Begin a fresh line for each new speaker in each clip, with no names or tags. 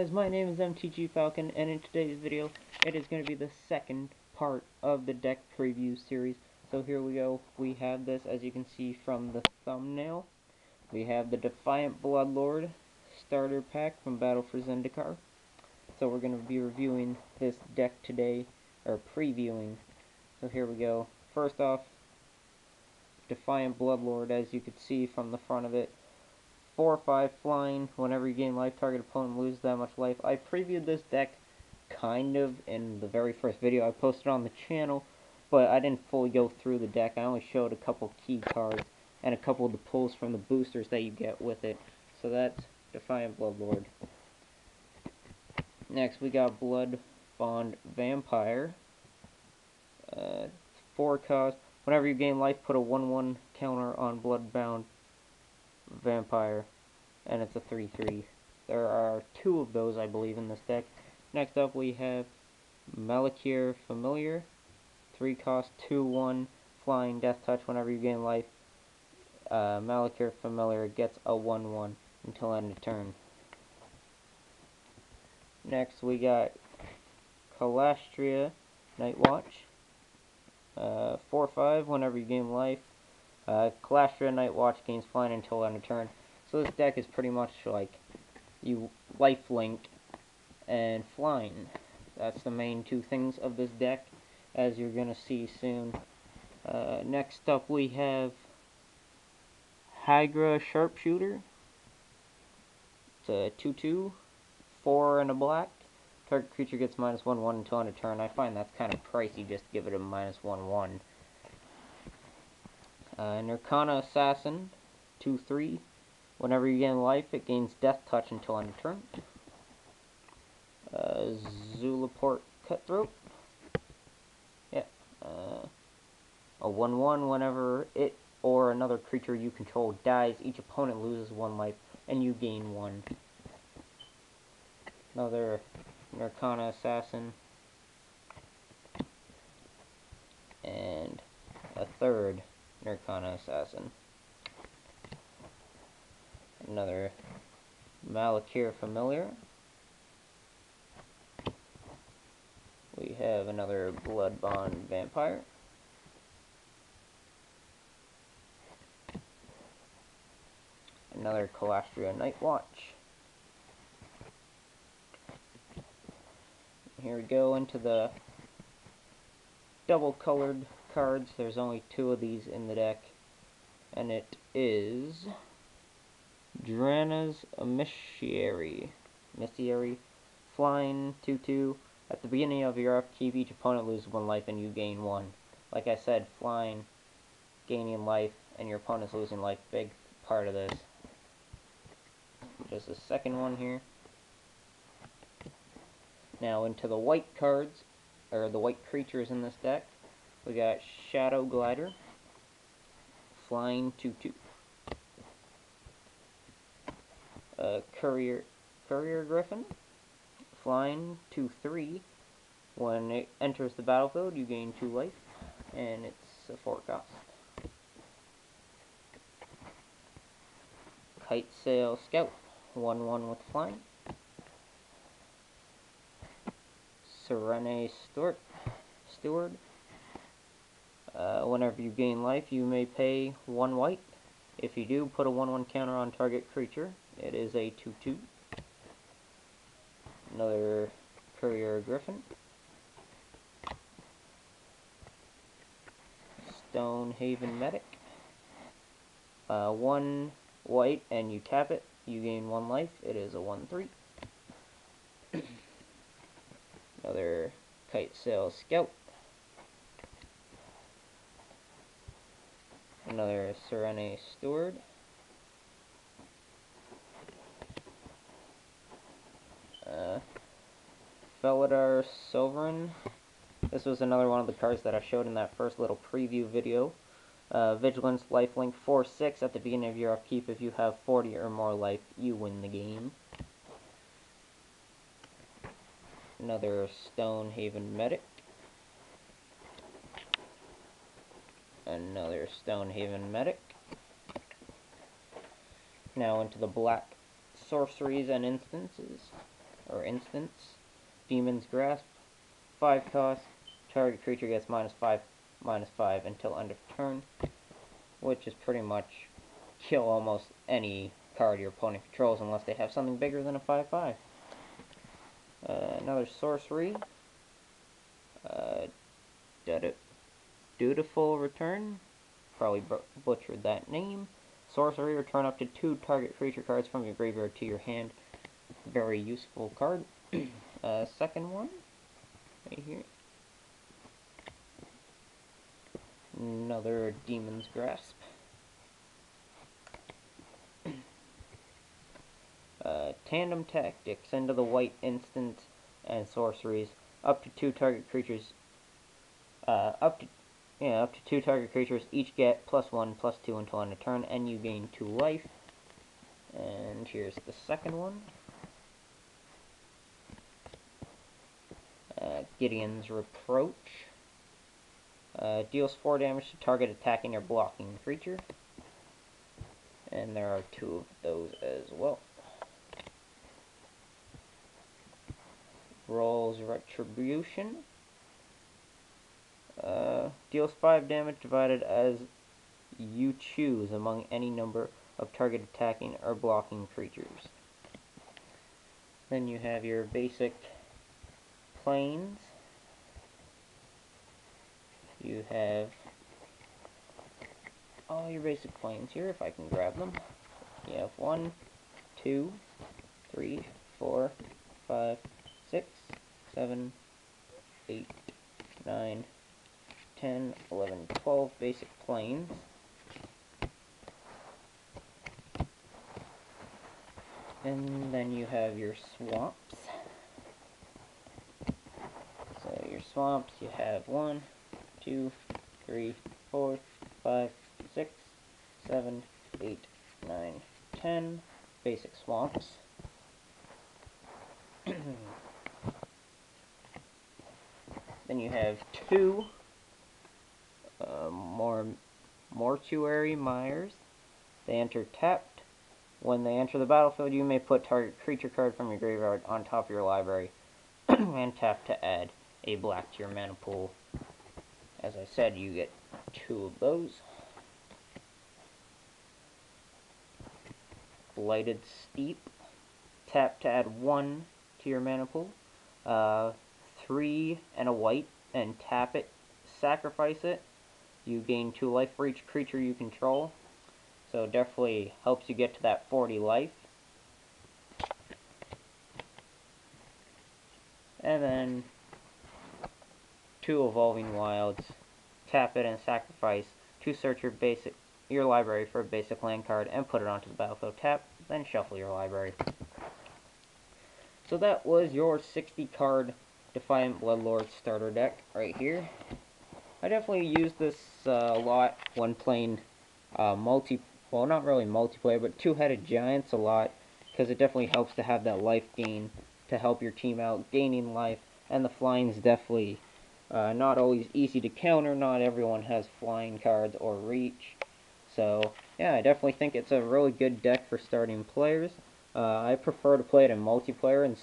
guys, my name is MTGFalcon, and in today's video, it is going to be the second part of the deck preview series. So here we go. We have this, as you can see from the thumbnail. We have the Defiant BloodLord starter pack from Battle for Zendikar. So we're going to be reviewing this deck today, or previewing. So here we go. First off, Defiant BloodLord, as you can see from the front of it. 4/5 flying. Whenever you gain life, target opponent loses that much life. I previewed this deck kind of in the very first video I posted on the channel, but I didn't fully go through the deck. I only showed a couple key cards and a couple of the pulls from the boosters that you get with it. So that's Defiant BloodLord. Next we got Bloodbond Vampire. 4 cost. Whenever you gain life, put a 1/1 counter on Bloodbound Vampire, and it's a 3/3. There are 2 of those, I believe, in this deck. Next up we have Malakir Familiar. 3 cost, 2/1 flying, death touch. Whenever you gain life, Malakir Familiar gets a 1/1 until end of turn. Next we got Kalastria Nightwatch. 4/5. Whenever you gain life, Kalastria Nightwatch gains flying until end of turn. So this deck is pretty much like you lifelink and flying. That's the main 2 things of this deck, as you're gonna see soon. Next up we have Hydra Sharpshooter. It's a 2/2, 4 and a black. Target creature gets -1/1 until end of turn. I find that's kind of pricey just to give it a -1/1. Nirkana Assassin, 2/3. Whenever you gain life, it gains death touch until end of turn. Zulaport Cutthroat. Yeah. A 1/1. Whenever it or another creature you control dies, each opponent loses 1 life, and you gain 1. Another Nirkana Assassin. And a third Nirkana Assassin. Another Malakir Familiar. We have another Bloodbond Vampire. Another Kalastria Nightwatch. Here we go into the double colored cards. There's only 2 of these in the deck, and it is Drana's Emissary. Flying 2/2. At the beginning of your upkeep, each opponent loses 1 life and you gain 1. Like I said, flying, gaining life, and your opponent's losing life, big part of this. Just the second one here. Now into the white cards, or the white creatures in this deck. We got Shadow Glider, flying 2/2. Courier Griffin, flying 2/3. When it enters the battlefield, you gain 2 life, and it's a 4 cost. Kitesail Scout, 1/1 with flying. Serene Steward. Whenever you gain life, you may pay 1 white. If you do, put a 1/1 counter on target creature. It is a 2/2. Another Courier Griffin. Stonehaven Medic. 1 white and you tap it. You gain 1 life. It is a 1/3. Another Kitesail Scout. Another Serene Steward. Felidar Sovereign. This was another one of the cards that I showed in that first little preview video. Vigilance, lifelink, 4/6. At the beginning of your upkeep, if you have 40 or more life, you win the game. Another Stonehaven Medic. Another Stonehaven Medic. Now into the black sorceries and instances. or instants. Demon's Grasp, 5 cost. Target creature gets -5/-5 until end of turn, which is pretty much kill almost any card your opponent controls unless they have something bigger than a 5/5. Another sorcery. Dutiful Return. Probably butchered that name. Sorcery, return up to 2 target creature cards from your graveyard to your hand. Very useful card. Second one, right here. Another Demon's Grasp. Tandem Tactics. Into the white instants and sorceries. Up to 2 target creatures. Up to 2 target creatures each get +1/+2 until end of turn, and you gain 2 life. And here's the second one. Gideon's Reproach. Deals 4 damage to target attacking or blocking creature. And there are 2 of those as well. Roll's Retribution. Deals 5 damage divided as you choose among any number of target attacking or blocking creatures. Then you have your basic planes. You have all your basic planes here, if I can grab them. You have 1, 2, 3, 4, 5, 6, 7, 8, 9, 10, 11, 12 basic planes. And then you have your swamps. So your swamps, you have 1, 2, 3, 4, 5, 6, 7, 8, 9, 10 basic swamps. Then you have 2 mortuary mires. They enter tapped. When they enter the battlefield, you may put target creature card from your graveyard on top of your library and tap to add a black to your mana pool. As I said, you get 2 of those. Blighted Steep. Tap to add 1 to your mana pool. 3 and a white, and tap it. Sacrifice it. You gain 2 life for each creature you control. So it definitely helps you get to that 40 life. And then 2 Evolving Wilds. Tap it and sacrifice to search your library for a basic land card and put it onto the battlefield tap, then shuffle your library. So that was your 60 card Defiant BloodLord starter deck right here. I definitely use this a lot when playing well, not really multiplayer, but two-headed giants a lot, because it definitely helps to have that life gain to help your team out, gaining life, and the flying's definitely not always easy to counter. Not everyone has flying cards or reach. So, yeah, I definitely think it's a really good deck for starting players. I prefer to play it in multiplayer, and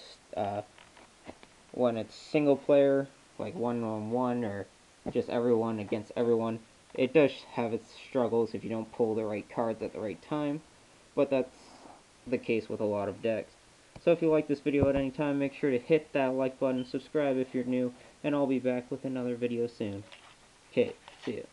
when it's single player, like one-on-one, or just everyone against everyone. It does have its struggles if you don't pull the right cards at the right time, but that's the case with a lot of decks. So if you like this video at any time, make sure to hit that like button, subscribe if you're new, and I'll be back with another video soon. Okay, see ya.